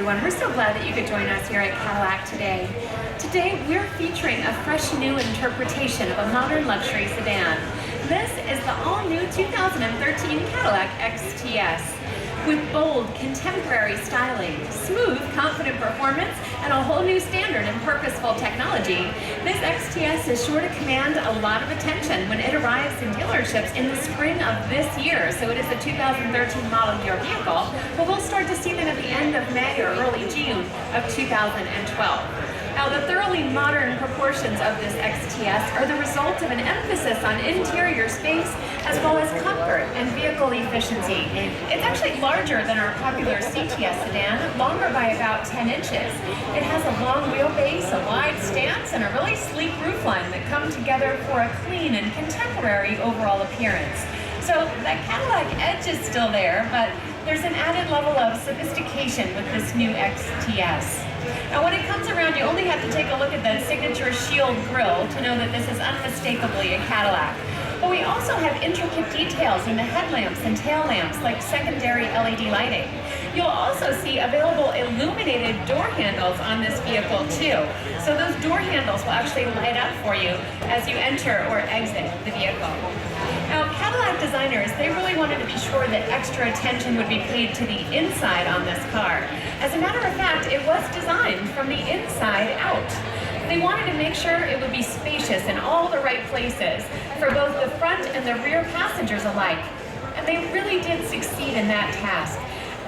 everyone. We're so glad that you could join us here at Cadillac today. Today, we're featuring a fresh new interpretation of a modern luxury sedan. This is the all-new 2013 Cadillac XTS. With bold, contemporary styling, smooth, confident performance, and a whole new standard in purposeful technology, this XTS is sure to command a lot of attention when it arrives in dealerships in the spring of this year. So it is the 2013 model year vehicle, but we'll start to see them at the end of May or early June of 2012. Now, the thoroughly modern proportions of this XTS are the result of an emphasis on interior space as well as comfort and vehicle efficiency. It's actually larger than our popular CTS sedan, longer by about 10 inches. It has a long wheelbase, a wide stance, and a really sleek roofline that come together for a clean and contemporary overall appearance. So that Cadillac edge is still there, but there's an added level of sophistication with this new XTS. Now when it comes around, you only have to take a look at the signature shield grille to know that this is unmistakably a Cadillac. But we also have intricate details in the headlamps and tail lamps, like secondary LED lighting. You'll also see available illuminated door handles on this vehicle too. So those door handles will actually light up for you as you enter or exit the vehicle. Now, Cadillac designers, they really wanted to be sure that extra attention would be paid to the inside on this car. As a matter of fact, it was designed from the inside out. They wanted to make sure it would be spacious in all the right places for both the front and the rear passengers alike. And they really did succeed in that task.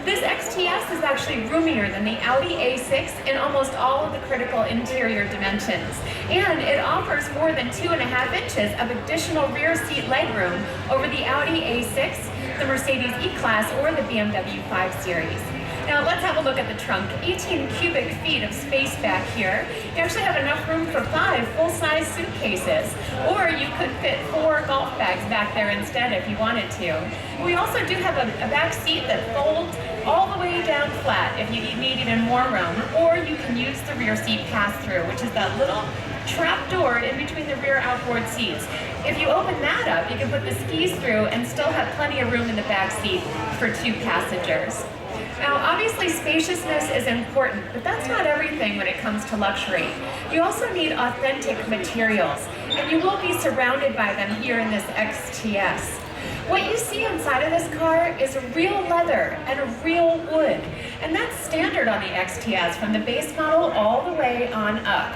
This XTS is actually roomier than the Audi A6 in almost all of the critical interior dimensions. And it offers more than 2.5 inches of additional rear seat legroom over the Audi A6, the Mercedes E-Class, or the BMW 5 Series. Now let's have a look at the trunk. 18 cubic feet of space back here. You actually have enough room for 5 full-size suitcases, or you could fit 4 golf bags back there instead if you wanted to. We also do have a back seat that folds all the way down flat if you need even more room, or you can use the rear seat pass-through, which is that little trap door in between the rear outboard seats. If you open that up, you can put the skis through and still have plenty of room in the back seat for 2 passengers. Now, obviously, spaciousness is important, but that's not everything when it comes to luxury. You also need authentic materials, and you will be surrounded by them here in this XTS. What you see inside of this car is real leather and real wood, and that's standard on the XTS from the base model all the way on up.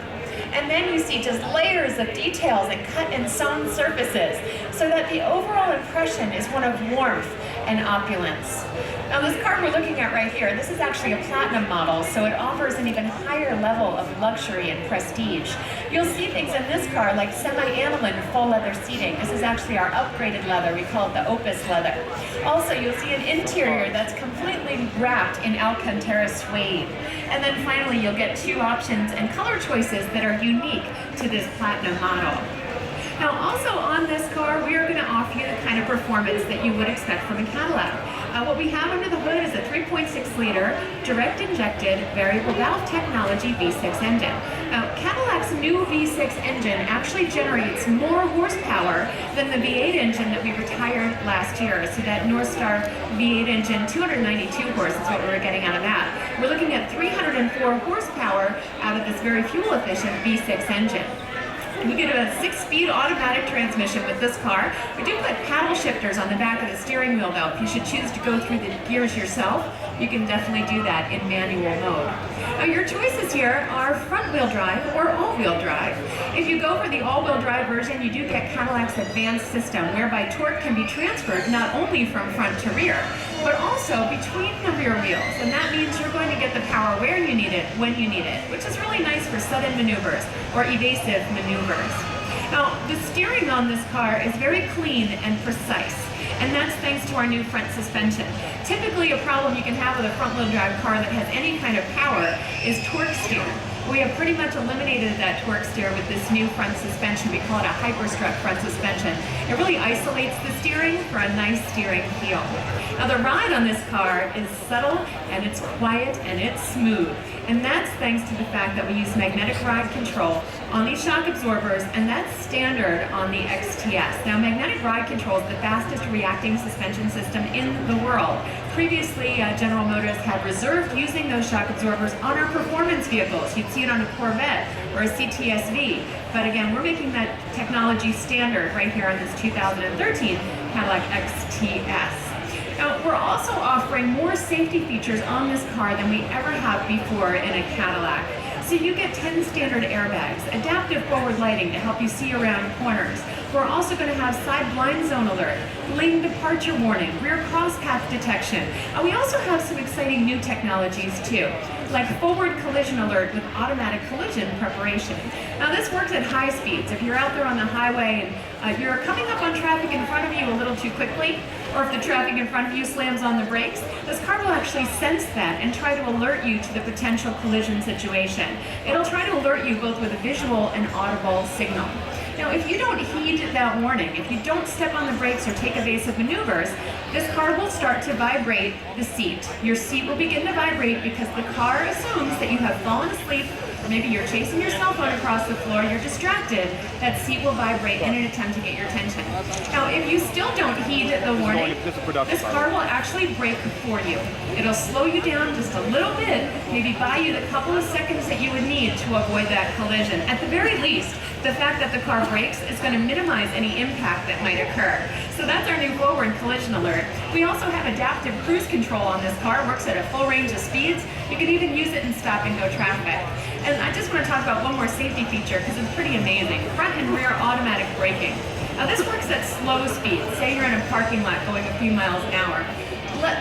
And then you see just layers of details and cut and sewn surfaces, so that the overall impression is one of warmth and opulence. Now this car we're looking at right here, this is actually a platinum model, so it offers an even higher level of luxury and prestige. You'll see things in this car like semi-aniline full leather seating. This is actually our upgraded leather. We call it the Opus leather. Also, you'll see an interior that's completely wrapped in Alcantara suede. And then finally, you'll get 2 options and color choices that are unique to this platinum model. Now also on this car, we are going to offer you the kind of performance that you would expect from a Cadillac. What we have under the hood is a 3.6-liter direct injected variable valve technology V6 engine. Now, Cadillac's new V6 engine actually generates more horsepower than the V8 engine that we retired last year. So that Northstar V8 engine, 292 horse is what we were getting out of that. We're looking at 304 horsepower out of this very fuel-efficient V6 engine. You get a 6-speed automatic transmission with this car. We do put paddle shifters on the back of the steering wheel though. If you should choose to go through the gears yourself, you can definitely do that in manual mode. Now your choices here are front-wheel drive or all-wheel drive. If you go for the all-wheel drive version, you do get Cadillac's advanced system, whereby torque can be transferred not only from front to rear, but also between the rear wheels. And that means you're going to get the power where you need it, when you need it, which is really nice for sudden maneuvers or evasive maneuvers. Now, the steering on this car is very clean and precise, and that's thanks to our new front suspension. Typically, a problem you can have with a front-wheel drive car that has any kind of power is torque steer. We have pretty much eliminated that torque steer with this new front suspension. We call it a hyperstrut front suspension. It really isolates the steering for a nice steering feel. Now the ride on this car is subtle and it's quiet and it's smooth. And that's thanks to the fact that we use magnetic ride control on these shock absorbers, and that's standard on the XTS. Now, magnetic ride control is the fastest reacting suspension system in the world. Previously, General Motors had reserved using those shock absorbers on our performance vehicles. You'd see it on a Corvette or a CTSV. But again, we're making that technology standard right here on this 2013 Cadillac XTS. Now, we're also offering more safety features on this car than we ever have before in a Cadillac. So you get 10 standard airbags, adaptive forward lighting to help you see around corners. We're also going to have side blind zone alert, lane departure warning, rear cross path detection. And we also have some exciting new technologies too, like forward collision alert with automatic collision preparation. Now this works at high speeds. If you're out there on the highway and you're coming up on traffic in front of you a little too quickly, or if the traffic in front of you slams on the brakes, this car will actually sense that and try to alert you to the potential collision situation. It'll try to alert you both with a visual and audible signal. Now, if you don't heed that warning, if you don't step on the brakes or take evasive maneuvers, this car will start to vibrate the seat. Your seat will begin to vibrate because the car assumes that you have fallen asleep, or maybe you're chasing your cell phone across the floor, you're distracted, that seat will vibrate in an attempt to get your attention. Now, if you still don't heed the warning, this car will actually brake for you. It'll slow you down just a little bit, maybe buy you the couple of seconds that you would need to avoid that collision. At the very least, the fact that the car brakes is going to minimize any impact that might occur. So that's our new forward collision alert. We also have adaptive cruise control on this car. It works at a full range of speeds. You can even use it in stop and go traffic. And I just want to talk about one more safety feature because it's pretty amazing. Front and rear automatic braking. Now this works at slow speeds. Say you're in a parking lot going a few miles an hour.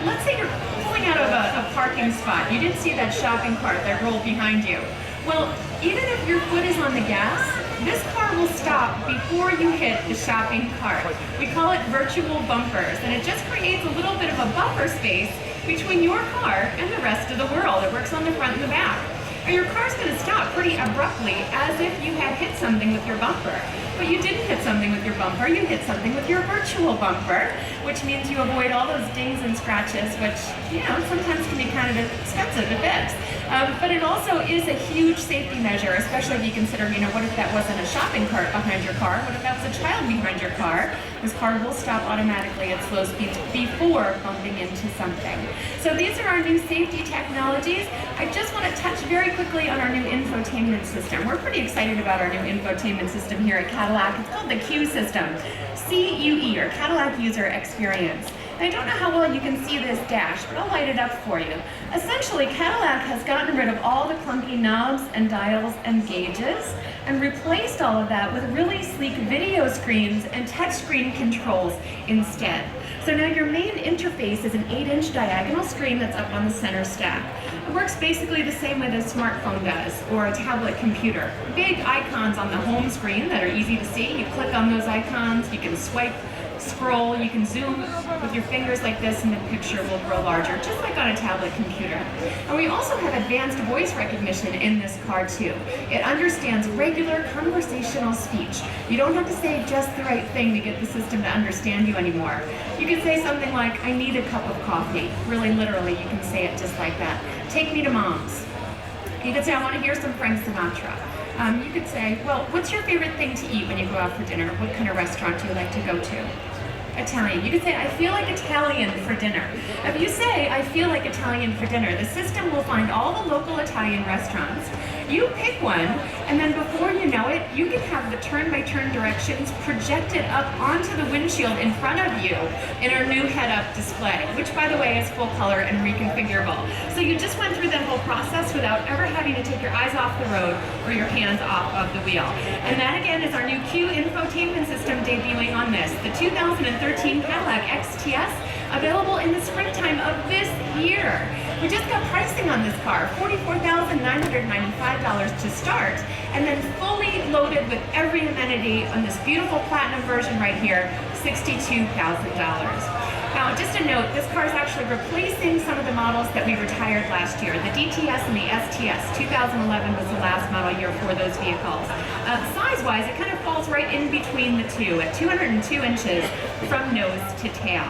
Let's say you're pulling out of a parking spot. You didn't see that shopping cart that rolled behind you. Well, even if your foot is on the gas, this car will stop before you hit the shopping cart. We call it virtual bumpers, and it just creates a little bit of a buffer space between your car and the rest of the world. It works on the front and the back. And your car's going to stop pretty abruptly as if you had hit something with your bumper. But you didn't hit something with your bumper, you hit something with your virtual bumper, which means you avoid all those dings and scratches, which, you know, sometimes can be kind of expensive to fix. But it also is a huge safety measure, especially if you consider, you know, what if that wasn't a shopping cart behind your car? What if that was a child behind your car? This car will stop automatically at slow speeds before bumping into something. So these are our new safety technologies. I just want to touch very quickly on our new infotainment system. We're pretty excited about our new infotainment system here at Cadillac. It's called the Q system, CUE, or Cadillac User Experience. And I don't know how well you can see this dash, but I'll light it up for you. Essentially, Cadillac has gotten rid of all the clunky knobs and dials and gauges and replaced all of that with really sleek video screens and touchscreen controls instead. So now your main interface is an 8-inch diagonal screen that's up on the center stack. It works basically the same way that a smartphone does, or a tablet computer. Big icons on the home screen that are easy to see. You click on those icons, you can swipe, scroll, you can zoom with your fingers like this and the picture will grow larger, just like on a tablet computer. And we also have advanced voice recognition in this car too. It understands regular conversational speech. You don't have to say just the right thing to get the system to understand you anymore. You can say something like, I need a cup of coffee. Really literally, you can say it just like that. Take me to Mom's. You could say, I want to hear some Frank Sinatra. You could say, well, what's your favorite thing to eat when you go out for dinner? What kind of restaurant do you like to go to? Italian. You could say, I feel like Italian for dinner. If you say, I feel like Italian for dinner, the system will find all the local Italian restaurants. You pick one, and then before you know it, you can have the turn-by-turn directions projected up onto the windshield in front of you in our new head-up display, which, by the way, is full color and reconfigurable. So you just went through that whole process without ever having to take your eyes off the road or your hands off of the wheel. And that, again, is our new Q infotainment system debuting on this, the 2013 Cadillac XTS, available in the springtime of this year. We just got pricing on this car, $44,995 to start, and then fully loaded with every amenity on this beautiful platinum version right here, $62,000. Now, just a note, this car is actually replacing some of the models that we retired last year. The DTS and the STS, 2011 was the last model year for those vehicles. Size-wise, it kind of falls right in between the two, at 202 inches from nose to tail.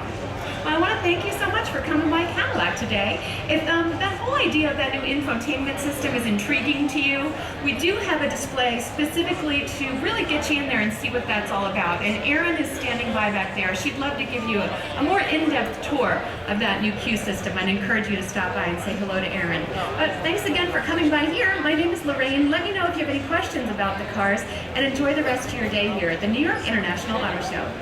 Well, I want to thank you so much for coming by Cadillac today. If that whole idea of that new infotainment system is intriguing to you, we do have a display specifically to really get you in there and see what that's all about. And Erin is standing by back there. She'd love to give you a more in-depth tour of that new Q system. I'd encourage you to stop by and say hello to Erin. But thanks again for coming by here. My name is Lorraine. Let me know if you have any questions about the cars, and enjoy the rest of your day here at the New York International Auto Show.